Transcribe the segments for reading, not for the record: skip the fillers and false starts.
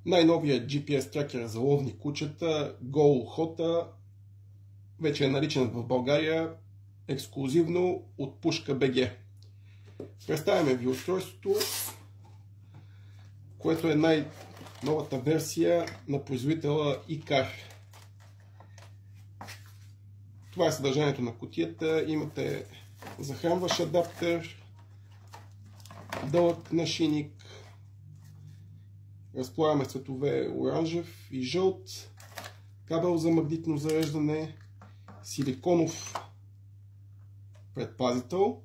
Най-новият GPS тракер за ловни кучета GoHota вече е наличен в България ексклузивно от Pushka.bg. Представяме ви устройството, което е най-новата версия на производителя ICAR. Това е съдържанието на кутията. Имате захранващ адаптер, дълъг нашийник, разполагаме цветове оранжев и жълт, кабел за магнитно зареждане, силиконов предпазител,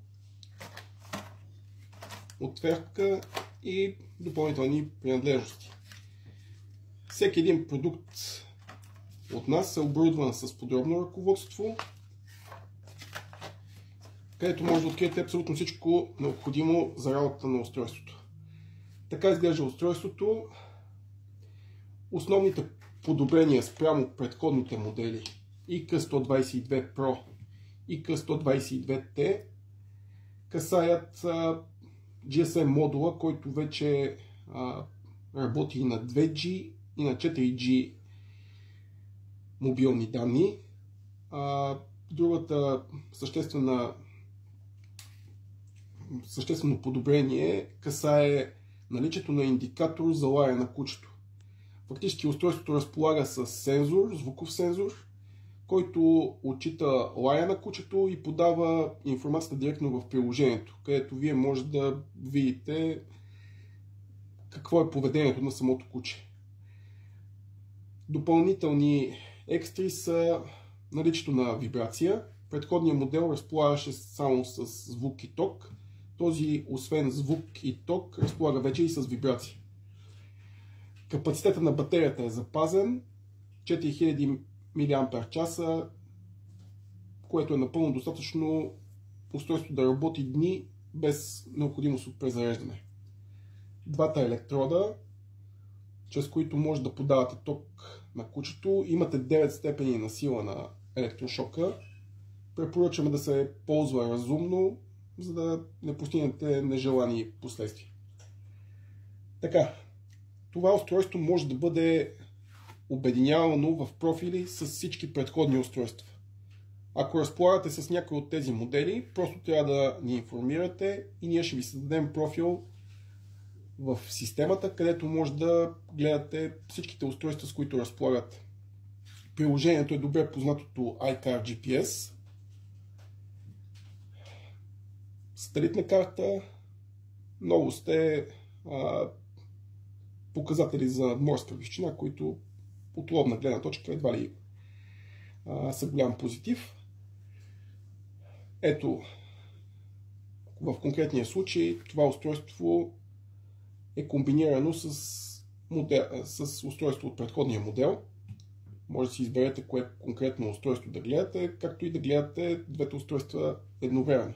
отвертка и допълнителни принадлежности. Всеки един продукт от нас е оборудван с подробно ръководство, където може да откриете абсолютно всичко необходимо за работата на устройството. Така изглежда устройството. Основните подобрения спрямо предходните модели IK122 Pro и IK122T касаят GSM модула, който вече работи и на 2G и на 4G мобилни данни. Другата съществено подобрение касае наличието на индикатор за лая на кучето. Фактически устройството разполага с сензор, звуков сензор, който отчита лая на кучето и подава информацията директно в приложението, където вие може да видите какво е поведението на самото куче. Допълнителни екстри са наличието на вибрация. Предходният модел разполагаше само с звук и ток. Този, освен звук и ток, разполага вече и с вибрация. Капацитета на батерията е запазен 4000 мАч, което е напълно достатъчно устройство да работи дни без необходимост от презареждане. Двата електрода, чрез които може да подавате ток на кучето, имате 9 степени на сила на електрошока. Препоръчваме да се ползва разумно, за да не постигнете нежелани последствия. Така, това устройство може да бъде обединявано в профили с всички предходни устройства. Ако разполагате с някой от тези модели, просто трябва да ни информирате и ние ще ви създадем профил в системата, където може да гледате всичките устройства, с които разполагате. Приложението е добре познатото iCar GPS, сателитна карта, новост е показатели за надморска височина, които от ловна гледна точка едва ли са голям позитив. Ето, в конкретния случай това устройство е комбинирано с устройство от предходния модел. Може да си изберете кое конкретно устройство да гледате, както и да гледате двете устройства едновременно.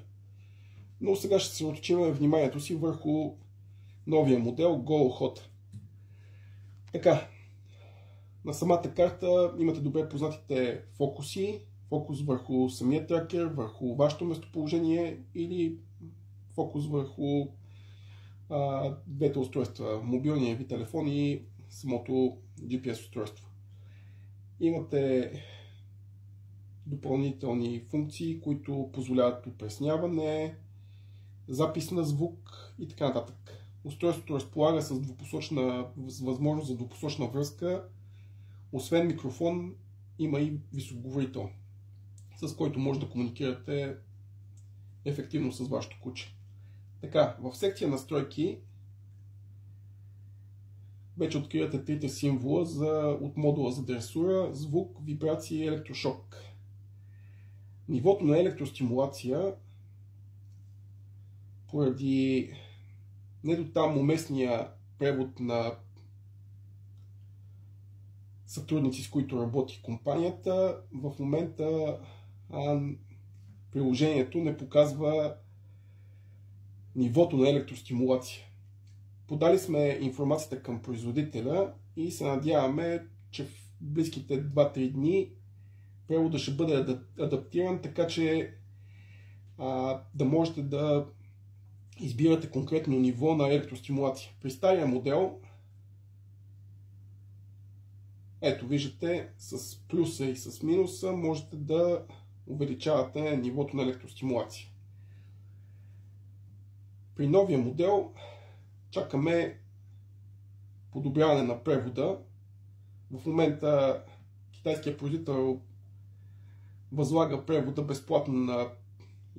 Но сега ще се съсредоточим вниманието си върху новия модел GoHota. Така, на самата карта имате добре познатите фокуси, фокус върху самия тракер, върху вашето местоположение или фокус върху двете устройства, мобилния ви телефон и самото GPS устройство. Имате допълнителни функции, които позволяват опресняване, запис на звук и така нататък. Устройството разполага с възможност за двупосочна връзка. Освен микрофон, има и високоговорител, с който може да комуникирате ефективно с вашето куче. Така, в секция настройки вече откривате трите символа от модула за дресура, звук, вибрация и електрошок. Нивото на електростимулация, поради не до там уместния превод на сътрудници, с които работи компанията, в момента приложението не показва нивото на електростимулация. Подали сме информацията към производителя и се надяваме, че в близките 2-3 дни преводът ще бъде адаптиран, така че да можете да избирате конкретно ниво на електростимулация. При стария модел Ето, виждате, с плюса и с минуса можете да увеличавате нивото на електростимулация. При новия модел чакаме подобряване на превода. В момента китайският производител възлага превода безплатно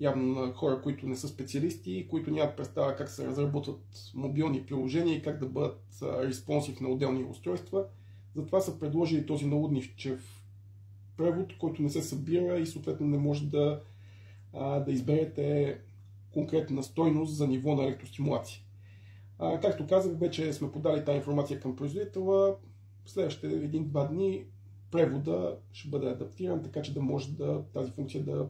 явно на хора, които не са специалисти, които нямат представа как се разработват мобилни приложения и как да бъдат респонсив на отделни устройства. Затова са предложили този налудничев превод, който не се събира и съответно не може да изберете конкретна стойност за ниво на електростимулация. Както казах, вече сме подали тази информация към производителя. В следващите 1-2 дни превода ще бъде адаптиран, така че да може тази функция да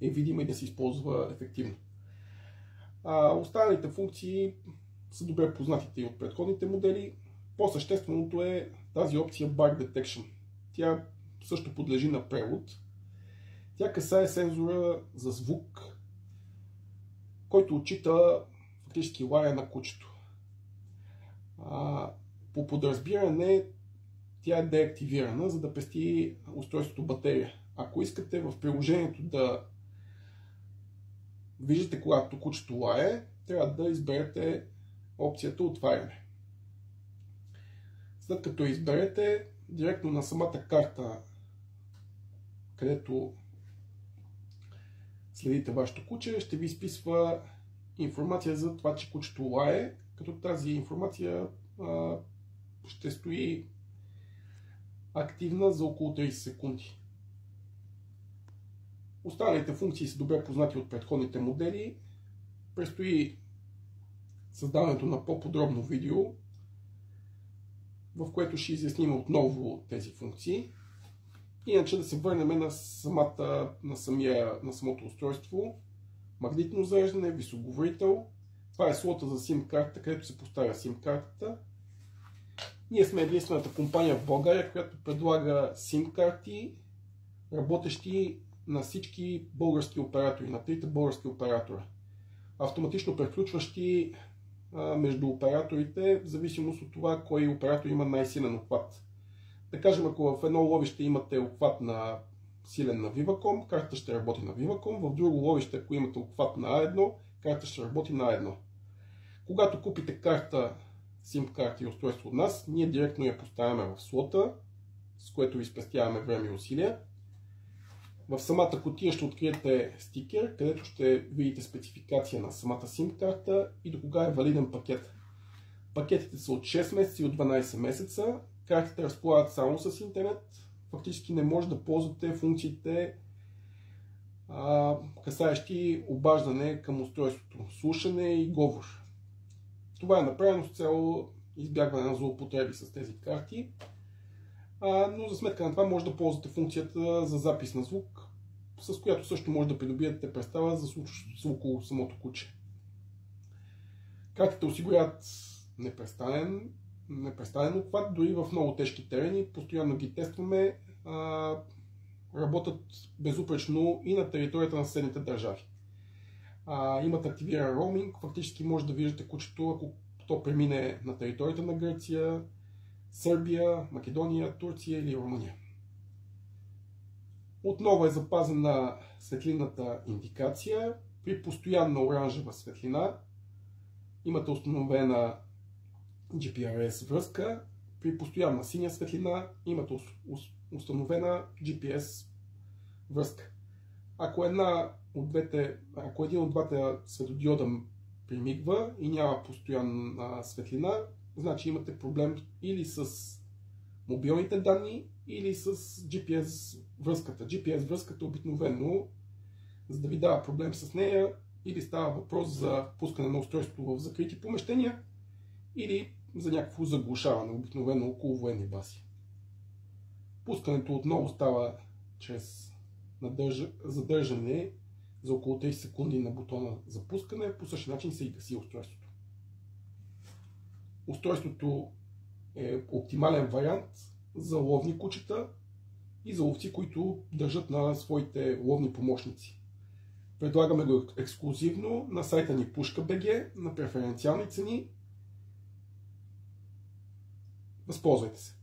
е видима и да се използва ефективно. Останалите функции са добре познатите и от предходните модели. По-същественото е тази опция Bar Detection. Тя също подлежи на превод. Тя касае сензора за звук, който отчита фактически лая на кучето. По подразбиране тя е деактивирана, за да пести устройството батерия. Ако искате в приложението да виждате когато кучето лае, трябва да изберете опцията отваряне. След като я изберете, директно на самата карта, където следите вашето куче, ще ви изписва информация за това, че кучето лае, като тази информация ще стои активна за около 30 секунди. Останалите функции са добре познати от предходните модели. Предстои създаването на по-подробно видео, в което ще изясним отново тези функции. Иначе да се върнем на самото устройство. Магнитно зареждане, високоговорител. Това е слота за SIM карта, където се поставя SIM картата. Ние сме единствената компания в България, която предлага SIM карти, работещи на всички български оператори, на трите български оператора. Автоматично превключващи между операторите, в зависимост от това кой оператор има най-силен обхват. Да кажем, ако в едно ловище имате обхват на силен на Viva.com, картата ще работи на Viva.com, в друго ловище, ако имате обхват на A1, картата ще работи на A1. Когато купите карта, SIM карта и устройство от нас, ние директно я поставяме в слота, с което ви спестяваме време и усилия. В самата кутия ще откриете стикер, където ще видите спецификация на самата SIM карта и до кога е валиден пакет. Пакетите са от 6 месеца и от 12 месеца. Картите разполагат само с интернет. Фактически не може да ползвате функциите, касаещи обаждане към устройството, слушане и говор. Това е направено с цел избягване на злоупотреби с тези карти. Но за сметка на това може да ползвате функцията за запис на звук, с която също може да придобиете представа за случващото се около самото куче. Картите осигуряват непрестанен обхват, дори в много тежки терени, постоянно ги тестваме, работят безупречно и на територията на съседните държави. Имат активиран роуминг, фактически може да виждате кучето, ако то премине на територията на Гърция, Сърбия, Македония, Турция или Румъния. Отново е запазена светлинната индикация. При постоянна оранжева светлина имате установена GPRS връзка. При постоянна синя светлина имате установена GPS връзка. Ако един от двата светодиода примигва и няма постоянна светлина, значи имате проблем или с мобилните данни, или с GPS връзката. GPS връзката обикновено, за да ви дава проблем с нея, или става въпрос за пускане на устройство в закрити помещения, или за някакво заглушаване, обикновено около военни бази. Пускането отново става чрез задържане за около 30 секунди на бутона за пускане, по същия начин се и гаси устройството. Устройството е оптимален вариант за ловни кучета и за ловци, които държат на своите ловни помощници. Предлагаме го ексклузивно на сайта ни Pushka.bg на преференциални цени. Възползвайте се!